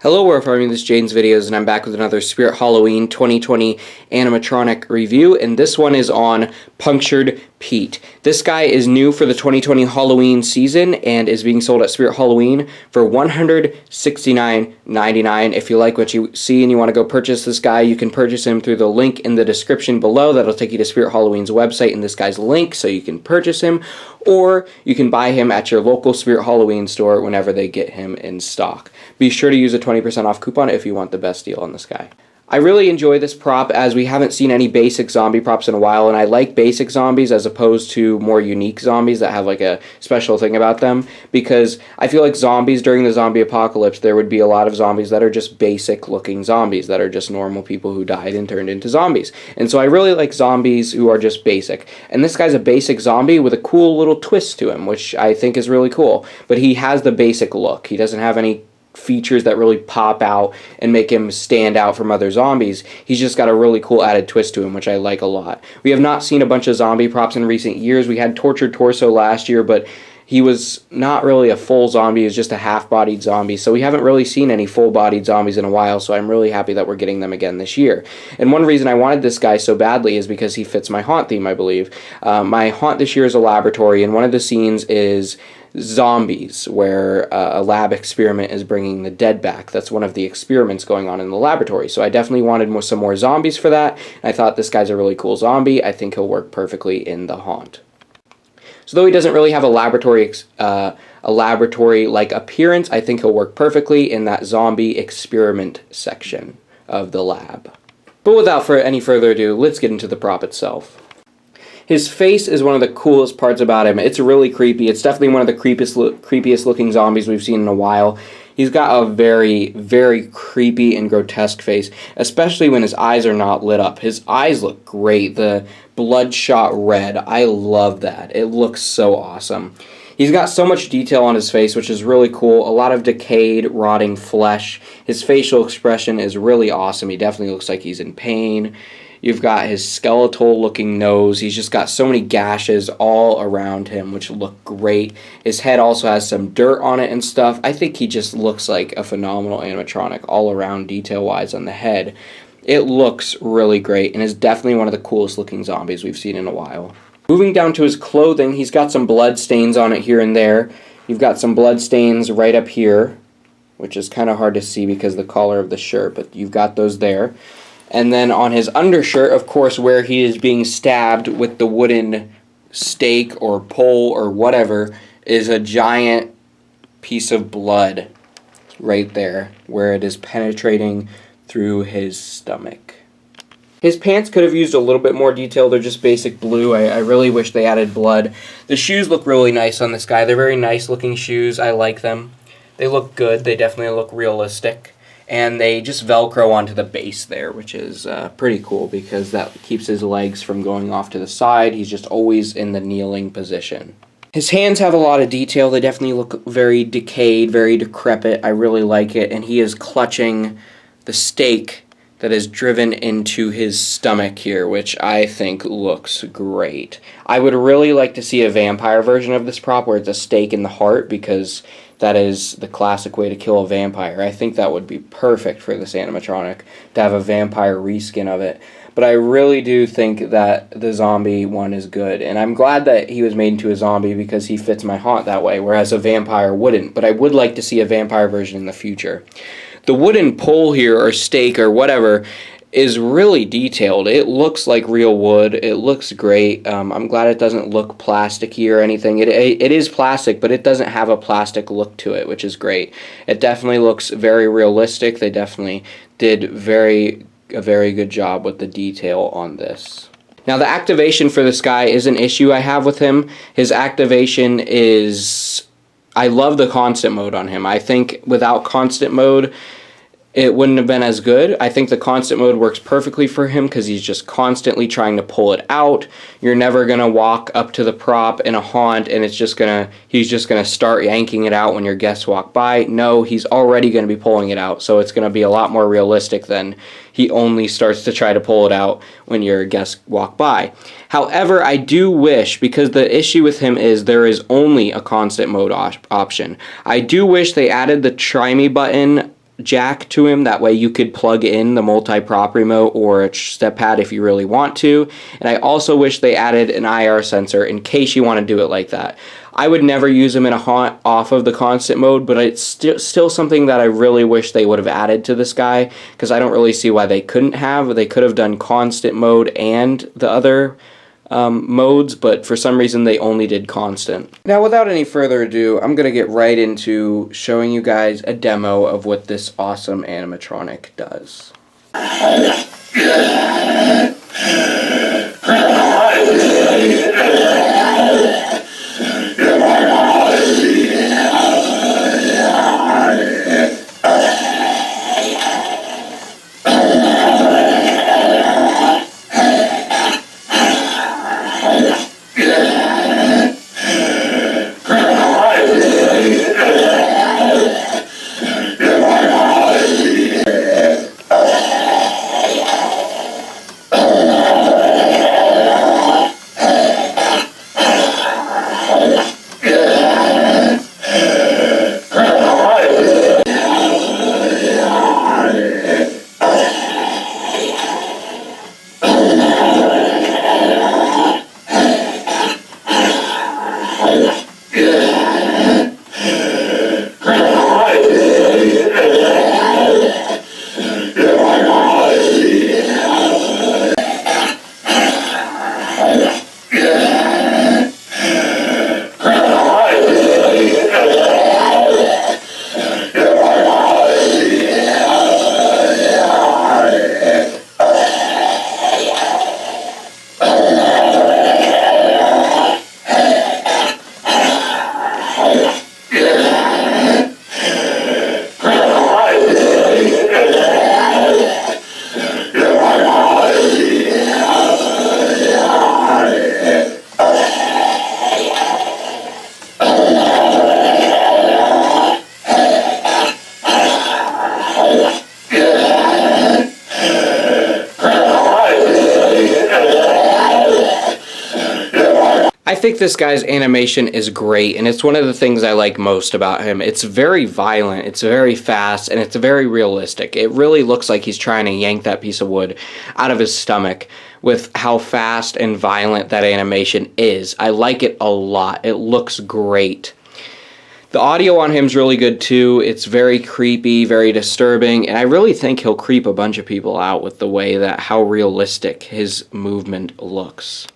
Hello, we're farming this Jane's Videos, and I'm back with another Spirit Halloween 2020 animatronic review, and this one is on Punctured Pete. This guy is new for the 2020 Halloween season and is being sold at Spirit Halloween for $169.99. If you like what you see and you want to go purchase this guy, you can purchase him through the link in the description below. That'll take you to Spirit Halloween's website and this guy's link, so you can purchase him, or you can buy him at your local Spirit Halloween store whenever they get him in stock. Be sure to use a 20% off coupon if you want the best deal on this guy. I really enjoy this prop as we haven't seen any basic zombie props in a while, and I like basic zombies as opposed to more unique zombies that have like a special thing about them, because I feel like zombies during the zombie apocalypse, there would be a lot of zombies that are just basic looking zombies that are just normal people who died and turned into zombies. And so I really like zombies who are just basic. And this guy's a basic zombie with a cool little twist to him, which I think is really cool. But he has the basic look. He doesn't have any features that really pop out and make him stand out from other zombies. He's just got a really cool added twist to him, which I like a lot. We have not seen a bunch of zombie props in recent years. We had Tortured Torso last year, but he was not really a full zombie. He was just a half-bodied zombie. So we haven't really seen any full-bodied zombies in a while, so I'm really happy that we're getting them again this year. And one reason I wanted this guy so badly is because he fits my haunt theme, I believe. My haunt this year is a laboratory, and one of the scenes is zombies, where a lab experiment is bringing the dead back. That's one of the experiments going on in the laboratory. So I definitely wanted some more zombies for that. And I thought this guy's a really cool zombie. I think he'll work perfectly in the haunt. So though he doesn't really have a laboratory-like appearance, I think he'll work perfectly in that zombie experiment section of the lab. But without any further ado, let's get into the prop itself. His face is one of the coolest parts about him. It's really creepy. It's definitely one of the creepiest looking zombies we've seen in a while. He's got a very, very creepy and grotesque face, especially when his eyes are not lit up. His eyes look great. The bloodshot red. I love that. It looks so awesome. He's got so much detail on his face, which is really cool. A lot of decayed, rotting flesh. His facial expression is really awesome. He definitely looks like he's in pain. You've got his skeletal-looking nose. He's just got so many gashes all around him, which look great. His head also has some dirt on it and stuff. I think he just looks like a phenomenal animatronic all around detail-wise on the head. It looks really great and is definitely one of the coolest-looking zombies we've seen in a while. Moving down to his clothing, he's got some blood stains on it here and there. You've got some blood stains right up here, which is kind of hard to see because of the collar of the shirt, but you've got those there. And then on his undershirt, of course, where he is being stabbed with the wooden stake or pole or whatever, is a giant piece of blood right there, where it is penetrating through his stomach. His pants could have used a little bit more detail. They're just basic blue. I really wish they added blood. The shoes look really nice on this guy. They're very nice looking shoes. I like them. They look good. They definitely look realistic. And they just Velcro onto the base there, which is pretty cool because that keeps his legs from going off to the side. He's just always in the kneeling position. His hands have a lot of detail. They definitely look very decayed, very decrepit. I really like it. And he is clutching the stake that is driven into his stomach here, which I think looks great. I would really like to see a vampire version of this prop where it's a stake in the heart, because that is the classic way to kill a vampire. I think that would be perfect for this animatronic, to have a vampire reskin of it. But I really do think that the zombie one is good, and I'm glad that he was made into a zombie because he fits my haunt that way, whereas a vampire wouldn't. But I would like to see a vampire version in the future. The wooden pole here, or stake, or whatever, is really detailed. It looks like real wood. It looks great. I'm glad it doesn't look plasticky or anything. It is plastic, but it doesn't have a plastic look to it, which is great. It definitely looks very realistic. They definitely did a very good job with the detail on this. Now, the activation for this guy is an issue I have with him. His activation is... I love the constant mode on him. I think without constant mode, it wouldn't have been as good. I think the constant mode works perfectly for him because he's just constantly trying to pull it out. You're never going to walk up to the prop in a haunt and he's just going to start yanking it out when your guests walk by. No, he's already going to be pulling it out, so it's going to be a lot more realistic than he only starts to try to pull it out when your guests walk by. However, I do wish, because the issue with him is there is only a constant mode option, I do wish they added the try me button jack to him. That way you could plug in the multi-prop remote or a step pad if you really want to. And I also wish they added an IR sensor in case you want to do it like that. I would never use him in a off of the constant mode, but it's still something that I really wish they would have added to this guy, because I don't really see why they couldn't have. They could have done constant mode and the other modes, but for some reason they only did constant. Now, without any further ado, I'm going to get right into showing you guys a demo of what this awesome animatronic does. I think this guy's animation is great, and it's one of the things I like most about him. It's very violent, it's very fast, and it's very realistic. It really looks like he's trying to yank that piece of wood out of his stomach with how fast and violent that animation is. I like it a lot. It looks great. The audio on him is really good too. It's very creepy, very disturbing, and I really think he'll creep a bunch of people out with the way that how realistic his movement looks.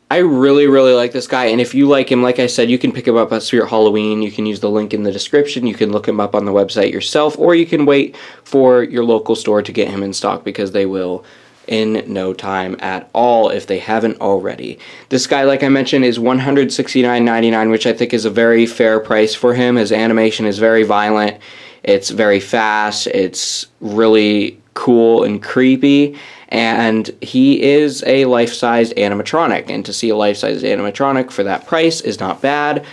I really like this guy, and if you like him, like I said, you can pick him up at Spirit Halloween. You can use the link in the description. You can look him up on the website yourself, or you can wait for your local store to get him in stock, because they will in no time at all if they haven't already. This guy, like I mentioned, is $169.99, which I think is a very fair price for him. His animation is very violent. It's very fast. It's really cool and creepy. And he is a life-sized animatronic, and to see a life-sized animatronic for that price is not bad.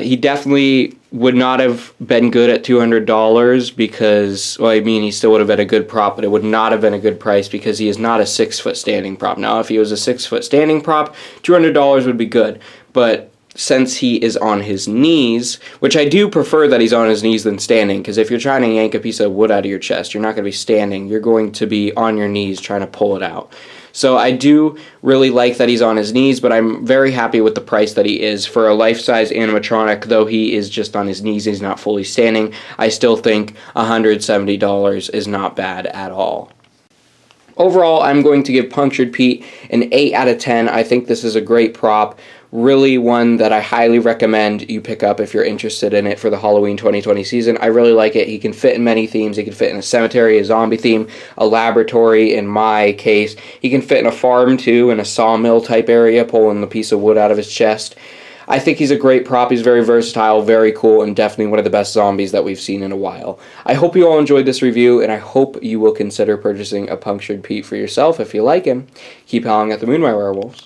He definitely would not have been good at $200 because, well, I mean, he still would have been a good prop, but it would not have been a good price because he is not a 6-foot standing prop. Now, if he was a 6-foot standing prop, $200 would be good, but since he is on his knees, which I do prefer that he's on his knees than standing, because if you're trying to yank a piece of wood out of your chest, you're not going to be standing. You're going to be on your knees trying to pull it out. So I do really like that he's on his knees, but I'm very happy with the price that he is. For a life-size animatronic, though he is just on his knees, he's not fully standing, I still think $170 is not bad at all. Overall, I'm going to give Punctured Pete an 8 out of 10. I think this is a great prop. Really one that I highly recommend you pick up if you're interested in it for the Halloween 2020 season. I really like it. He can fit in many themes. He can fit in a cemetery, a zombie theme, a laboratory in my case. He can fit in a farm too, in a sawmill type area, pulling the piece of wood out of his chest. I think he's a great prop. He's very versatile, very cool, and definitely one of the best zombies that we've seen in a while. I hope you all enjoyed this review, and I hope you will consider purchasing a Punctured Pete for yourself if you like him. Keep howling at the moon, my werewolves.